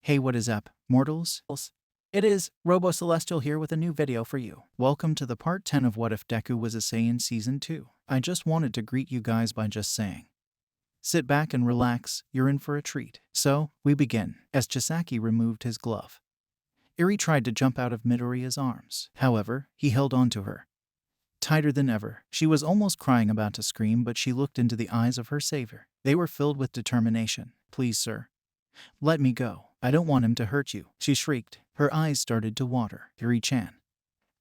Hey, what is up, mortals? It is Robo Celestial here with a new video for you. Welcome to the part 10 of What If Deku Was a Saiyan Season 2. I just wanted to greet you guys by just saying, sit back and relax, you're in for a treat. So, we begin, as Chisaki removed his glove. Eri tried to jump out of Midoriya's arms. However, he held on to her tighter than ever. She was almost crying, about to scream, but she looked into the eyes of her savior. They were filled with determination. Please, sir. Let me go. I don't want him to hurt you, she shrieked. Her eyes started to water. Eri-chan.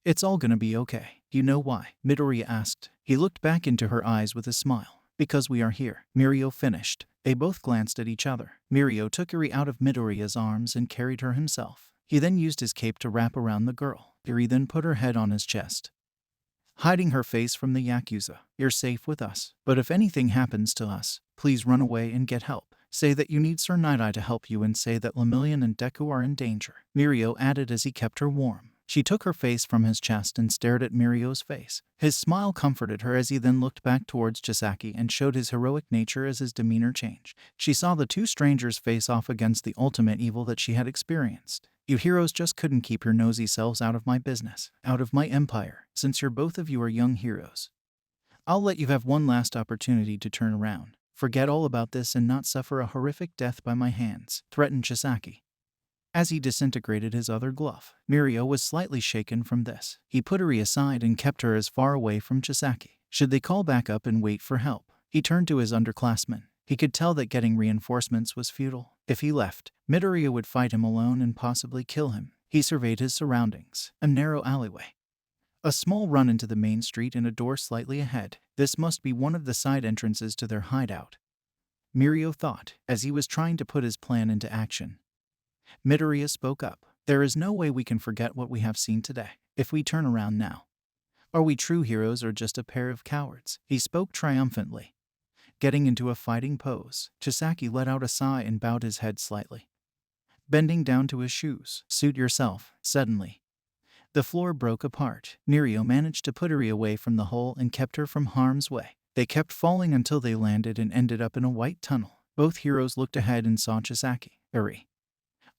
It's all gonna be okay. You know why? Midoriya asked. He looked back into her eyes with a smile. Because we are here. Mirio finished. They both glanced at each other. Mirio took Eri out of Midoriya's arms and carried her himself. He then used his cape to wrap around the girl. Eri then put her head on his chest, hiding her face from the Yakuza. You're safe with us. But if anything happens to us, please run away and get help. Say that you need Sir Night-Eye to help you and say that Lemillion and Deku are in danger. Mirio added as he kept her warm. She took her face from his chest and stared at Mirio's face. His smile comforted her as he then looked back towards Chisaki and showed his heroic nature as his demeanor changed. She saw the two strangers face off against the ultimate evil that she had experienced. You heroes just couldn't keep your nosy selves out of my business, out of my empire. Since both of you are young heroes, I'll let you have one last opportunity to turn around. Forget all about this and not suffer a horrific death by my hands, threatened Chisaki, as he disintegrated his other glove. Mirio was slightly shaken from this. He put Eri aside and kept her as far away from Chisaki. Should they call back up and wait for help? He turned to his underclassmen. He could tell that getting reinforcements was futile. If he left, Midoriya would fight him alone and possibly kill him. He surveyed his surroundings. A narrow alleyway, a small run into the main street, and a door slightly ahead. This must be one of the side entrances to their hideout, Mirio thought, as he was trying to put his plan into action. Midoriya spoke up. There is no way we can forget what we have seen today. If we turn around now, are we true heroes or just a pair of cowards? He spoke triumphantly, getting into a fighting pose. Chisaki let out a sigh and bowed his head slightly, bending down to his shoes. Suit yourself. Suddenly, the floor broke apart. Mirio managed to put Eri away from the hole and kept her from harm's way. They kept falling until they landed and ended up in a white tunnel. Both heroes looked ahead and saw Chisaki. Eri,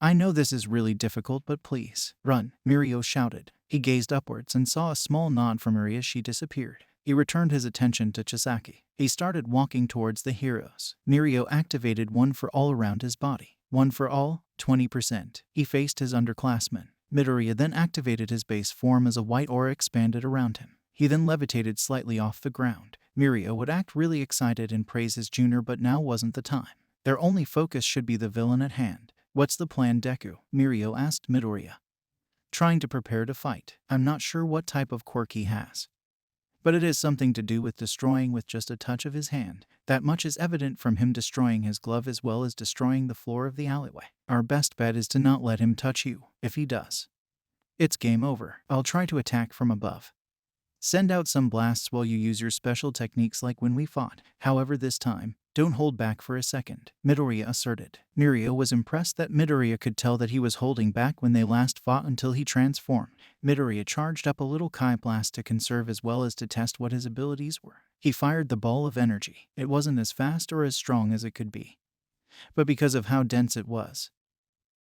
I know this is really difficult, but please, run, Mirio shouted. He gazed upwards and saw a small nod from Eri as she disappeared. He returned his attention to Chisaki. He started walking towards the heroes. Mirio activated One for All around his body. One for All, 20%. He faced his underclassmen. Midoriya then activated his base form as a white aura expanded around him. He then levitated slightly off the ground. Mirio would act really excited and praise his junior, but now wasn't the time. Their only focus should be the villain at hand. What's the plan, Deku? Mirio asked Midoriya, trying to prepare to fight. I'm not sure what type of quirk he has, but it has something to do with destroying with just a touch of his hand. That much is evident from him destroying his glove as well as destroying the floor of the alleyway. Our best bet is to not let him touch you. If he does, it's game over. I'll try to attack from above. Send out some blasts while you use your special techniques like when we fought. However, this time, don't hold back for a second, Midoriya asserted. Mirio was impressed that Midoriya could tell that he was holding back when they last fought until he transformed. Midoriya charged up a little Kai blast to conserve as well as to test what his abilities were. He fired the ball of energy. It wasn't as fast or as strong as it could be, but because of how dense it was,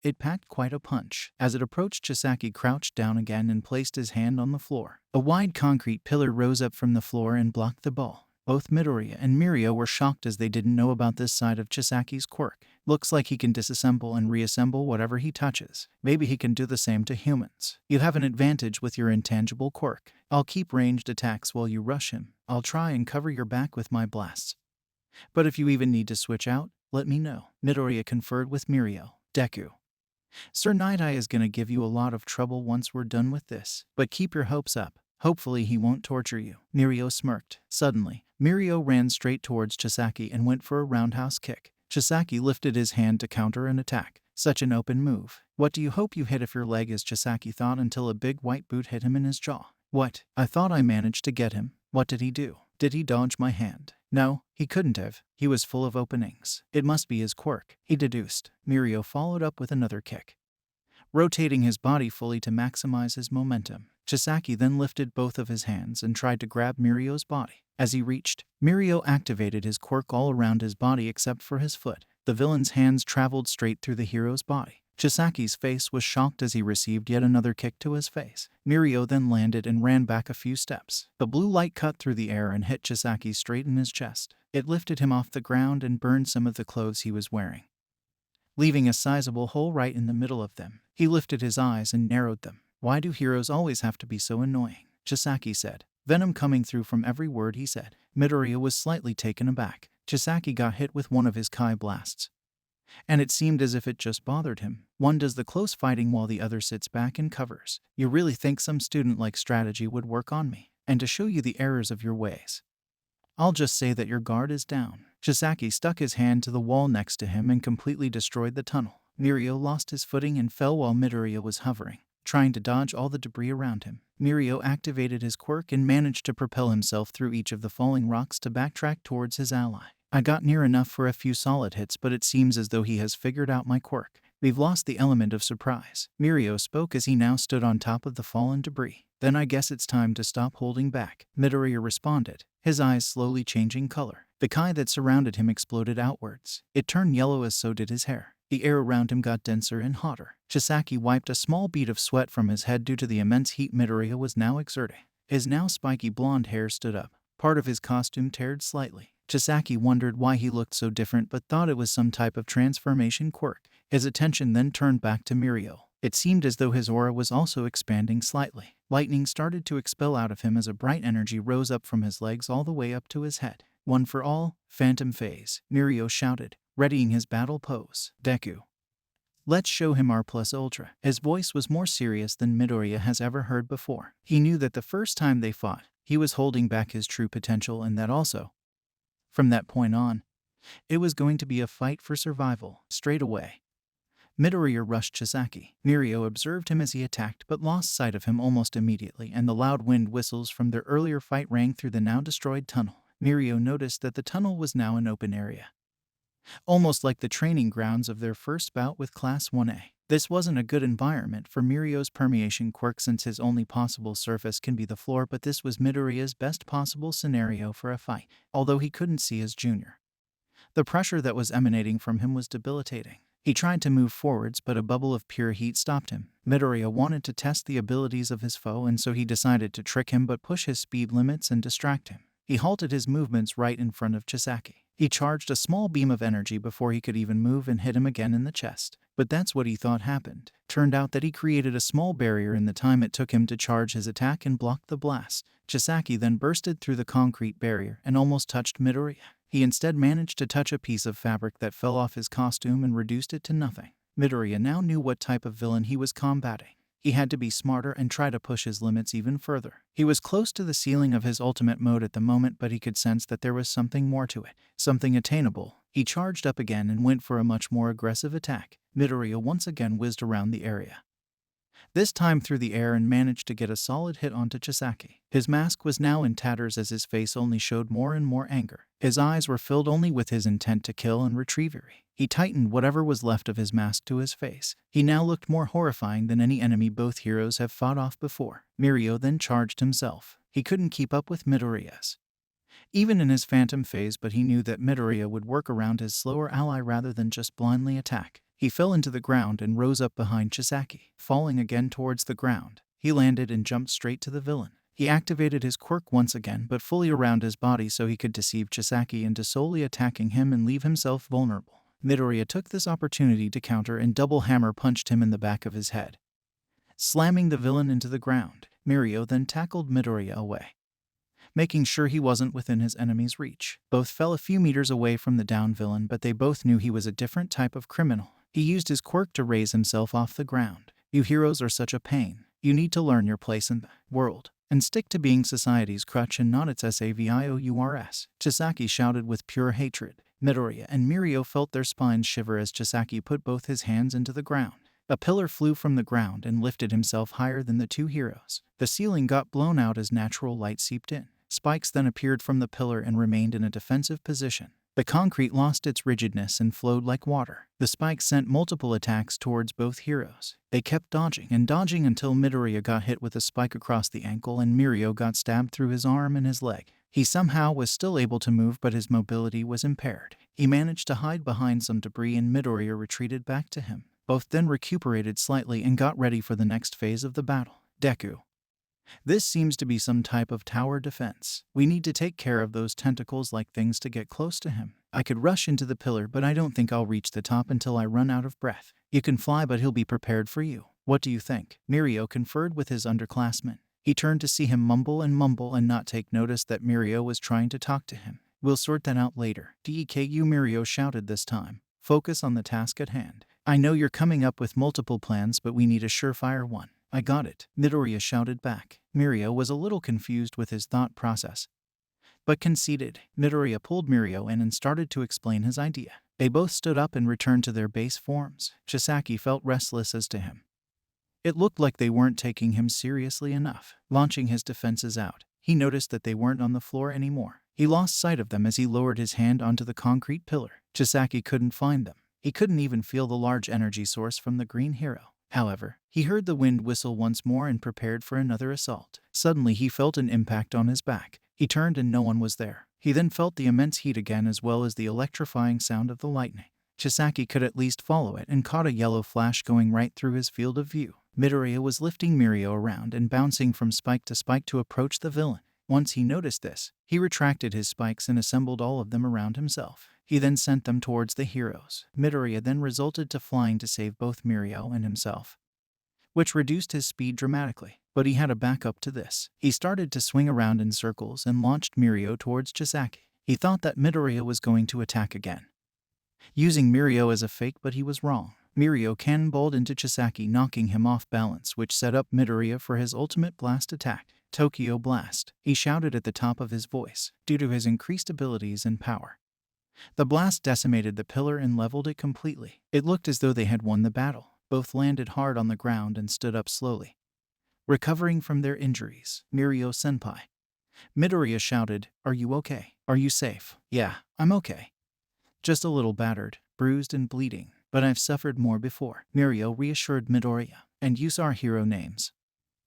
it packed quite a punch. As it approached, Chisaki crouched down again and placed his hand on the floor. A wide concrete pillar rose up from the floor and blocked the ball. Both Midoriya and Mirio were shocked as they didn't know about this side of Chisaki's quirk. Looks like he can disassemble and reassemble whatever he touches. Maybe he can do the same to humans. You have an advantage with your intangible quirk. I'll keep ranged attacks while you rush him. I'll try and cover your back with my blasts. But if you even need to switch out, let me know. Midoriya conferred with Mirio. Deku, Sir Night-Eye is gonna give you a lot of trouble once we're done with this, but keep your hopes up. Hopefully he won't torture you. Mirio smirked. Suddenly, Mirio ran straight towards Chisaki and went for a roundhouse kick. Chisaki lifted his hand to counter an attack. Such an open move. What do you hope you hit if your leg is? Chisaki thought until a big white boot hit him in his jaw. What? I thought I managed to get him. What did he do? Did he dodge my hand? No, he couldn't have. He was full of openings. It must be his quirk, he deduced. Mirio followed up with another kick, rotating his body fully to maximize his momentum. Chisaki then lifted both of his hands and tried to grab Mirio's body. As he reached, Mirio activated his quirk all around his body except for his foot. The villain's hands traveled straight through the hero's body. Chisaki's face was shocked as he received yet another kick to his face. Mirio then landed and ran back a few steps. The blue light cut through the air and hit Chisaki straight in his chest. It lifted him off the ground and burned some of the clothes he was wearing, leaving a sizable hole right in the middle of them. He lifted his eyes and narrowed them. "Why do heroes always have to be so annoying?" Chisaki said, venom coming through from every word he said. Midoriya was slightly taken aback. Chisaki got hit with one of his Kai blasts, and it seemed as if it just bothered him. One does the close fighting while the other sits back and covers. "You really think some student-like strategy would work on me? And to show you the errors of your ways, I'll just say that your guard is down." Chisaki stuck his hand to the wall next to him and completely destroyed the tunnel. Mirio lost his footing and fell while Midoriya was hovering, trying to dodge all the debris around him. Mirio activated his quirk and managed to propel himself through each of the falling rocks to backtrack towards his ally. "I got near enough for a few solid hits, but it seems as though he has figured out my quirk. We've lost the element of surprise." Mirio spoke as he now stood on top of the fallen debris. "Then I guess it's time to stop holding back," Midoriya responded, his eyes slowly changing color. The Kai that surrounded him exploded outwards. It turned yellow as so did his hair. The air around him got denser and hotter. Chisaki wiped a small bead of sweat from his head due to the immense heat Midoriya was now exerting. His now spiky blonde hair stood up. Part of his costume teared slightly. Chisaki wondered why he looked so different but thought it was some type of transformation quirk. His attention then turned back to Mirio. It seemed as though his aura was also expanding slightly. Lightning started to expel out of him as a bright energy rose up from his legs all the way up to his head. "One for all, Phantom Phase," Mirio shouted, readying his battle pose. "Deku, let's show him our plus ultra." His voice was more serious than Midoriya has ever heard before. He knew that the first time they fought, he was holding back his true potential and that also, from that point on, it was going to be a fight for survival. Straight away, Midoriya rushed Chisaki. Mirio observed him as he attacked but lost sight of him almost immediately, and the loud wind whistles from their earlier fight rang through the now destroyed tunnel. Mirio noticed that the tunnel was now an open area, almost like the training grounds of their first bout with Class 1A. This wasn't a good environment for Mirio's permeation quirk since his only possible surface can be the floor, but this was Midoriya's best possible scenario for a fight, although he couldn't see his junior. The pressure that was emanating from him was debilitating. He tried to move forwards, but a bubble of pure heat stopped him. Midoriya wanted to test the abilities of his foe, and so he decided to trick him but push his speed limits and distract him. He halted his movements right in front of Chisaki. He charged a small beam of energy before he could even move and hit him again in the chest. But that's what he thought happened. Turned out that he created a small barrier in the time it took him to charge his attack and blocked the blast. Chisaki then bursted through the concrete barrier and almost touched Midoriya. He instead managed to touch a piece of fabric that fell off his costume and reduced it to nothing. Midoriya now knew what type of villain he was combating. He had to be smarter and try to push his limits even further. He was close to the ceiling of his ultimate mode at the moment, but he could sense that there was something more to it, something attainable. He charged up again and went for a much more aggressive attack. Midoriya once again whizzed around the area, this time through the air, and managed to get a solid hit onto Chisaki. His mask was now in tatters as his face only showed more and more anger. His eyes were filled only with his intent to kill and retrieve Eri. He tightened whatever was left of his mask to his face. He now looked more horrifying than any enemy both heroes have fought off before. Mirio then charged himself. He couldn't keep up with Midoriya's, even in his phantom phase, but he knew that Midoriya would work around his slower ally rather than just blindly attack. He fell into the ground and rose up behind Chisaki. Falling again towards the ground, he landed and jumped straight to the villain. He activated his quirk once again, but fully around his body so he could deceive Chisaki into solely attacking him and leave himself vulnerable. Midoriya took this opportunity to counter and double hammer punched him in the back of his head, slamming the villain into the ground. Mirio then tackled Midoriya away, making sure he wasn't within his enemy's reach. Both fell a few meters away from the down villain, but they both knew he was a different type of criminal. He used his quirk to raise himself off the ground. "You heroes are such a pain. You need to learn your place in the world and stick to being society's crutch and not its saviors," Chisaki shouted with pure hatred. Midoriya and Mirio felt their spines shiver as Chisaki put both his hands into the ground. A pillar flew from the ground and lifted himself higher than the two heroes. The ceiling got blown out as natural light seeped in. Spikes then appeared from the pillar and remained in a defensive position. The concrete lost its rigidness and flowed like water. The spikes sent multiple attacks towards both heroes. They kept dodging and dodging until Midoriya got hit with a spike across the ankle and Mirio got stabbed through his arm and his leg. He somehow was still able to move, but his mobility was impaired. He managed to hide behind some debris and Midoriya retreated back to him. Both then recuperated slightly and got ready for the next phase of the battle. Deku. This seems to be some type of tower defense. We need to take care of those tentacles-like things to get close to him. I could rush into the pillar, but I don't think I'll reach the top until I run out of breath. You can fly, but he'll be prepared for you. What do you think? Mirio conferred with his underclassman. He turned to see him mumble and not take notice that Mirio was trying to talk to him. We'll sort that out later. Deku, Mirio shouted this time. Focus on the task at hand. I know you're coming up with multiple plans, but we need a surefire one. I got it, Midoriya shouted back. Mirio was a little confused with his thought process, but conceded. Midoriya pulled Mirio in and started to explain his idea. They both stood up and returned to their base forms. Chisaki felt restless as to him. It looked like they weren't taking him seriously enough. Launching his defenses out, he noticed that they weren't on the floor anymore. He lost sight of them as he lowered his hand onto the concrete pillar. Chisaki couldn't find them. He couldn't even feel the large energy source from the green hero. However, he heard the wind whistle once more and prepared for another assault. Suddenly he felt an impact on his back. He turned and no one was there. He then felt the immense heat again, as well as the electrifying sound of the lightning. Chisaki could at least follow it and caught a yellow flash going right through his field of view. Midoriya was lifting Mirio around and bouncing from spike to approach the villain. Once he noticed this, he retracted his spikes and assembled all of them around himself. He then sent them towards the heroes. Midoriya then resorted to flying to save both Mirio and himself, which reduced his speed dramatically. But he had a backup to this. He started to swing around in circles and launched Mirio towards Chisaki. He thought that Midoriya was going to attack again, using Mirio as a fake, but he was wrong. Mirio cannonballed into Chisaki, knocking him off balance, which set up Midoriya for his ultimate blast attack. Tokyo Blast, he shouted at the top of his voice, due to his increased abilities and power. The blast decimated the pillar and leveled it completely. It looked as though they had won the battle. Both landed hard on the ground and stood up slowly, recovering from their injuries. Mirio-senpai. Midoriya shouted, "Are you okay? Are you safe?" "Yeah, I'm okay. Just a little battered, bruised and bleeding, but I've suffered more before." Mirio reassured Midoriya. "And use our hero names.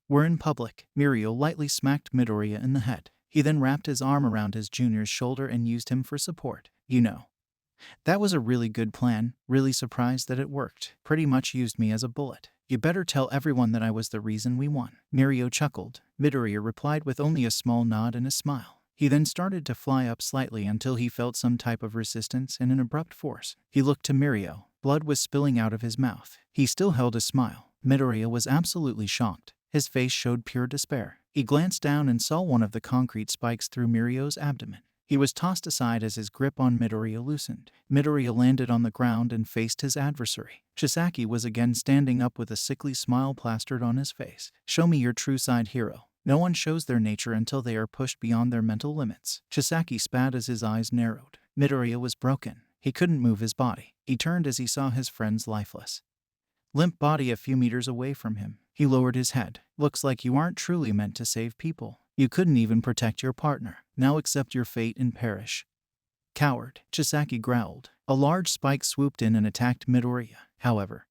We're in public." Mirio lightly smacked Midoriya in the head. He then wrapped his arm around his junior's shoulder and used him for support. "You know, that was a really good plan. Really surprised that it worked. Pretty much used me as a bullet. You better tell everyone that I was the reason we won." Mirio chuckled. Midoriya replied with only a small nod and a smile. He then started to fly up slightly until he felt some type of resistance and an abrupt force. He looked to Mirio. Blood was spilling out of his mouth. He still held a smile. Midoriya was absolutely shocked. His face showed pure despair. He glanced down and saw one of the concrete spikes through Mirio's abdomen. He was tossed aside as his grip on Midoriya loosened. Midoriya landed on the ground and faced his adversary. Chisaki was again standing up with a sickly smile plastered on his face. "Show me your true side, hero. No one shows their nature until they are pushed beyond their mental limits." Chisaki spat as his eyes narrowed. Midoriya was broken. He couldn't move his body. He turned as he saw his friend's lifeless, limp body a few meters away from him. He lowered his head. "Looks like you aren't truly meant to save people. You couldn't even protect your partner. Now accept your fate and perish." "Coward," Chisaki growled. A large spike swooped in and attacked Midoriya. However,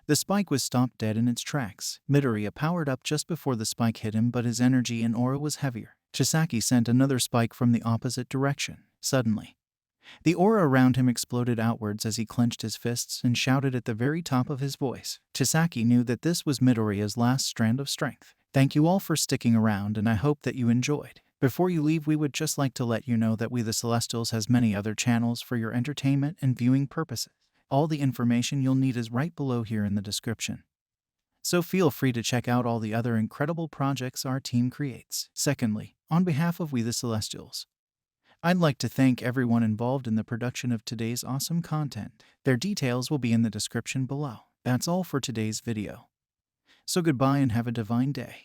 the spike was stopped dead in its tracks. Midoriya powered up just before the spike hit him, but his energy and aura was heavier. Chisaki sent another spike from the opposite direction. Suddenly, the aura around him exploded outwards as he clenched his fists and shouted at the very top of his voice. Chisaki knew that this was Midoriya's last strand of strength. "Thank you all for sticking around, and I hope that you enjoyed. Before you leave, we would just like to let you know that We the Celestials has many other channels for your entertainment and viewing purposes. All the information you'll need is right below here in the description. So feel free to check out all the other incredible projects our team creates." Secondly, on behalf of We the Celestials, I'd like to thank everyone involved in the production of today's awesome content. Their details will be in the description below. That's all for today's video. So goodbye and have a divine day.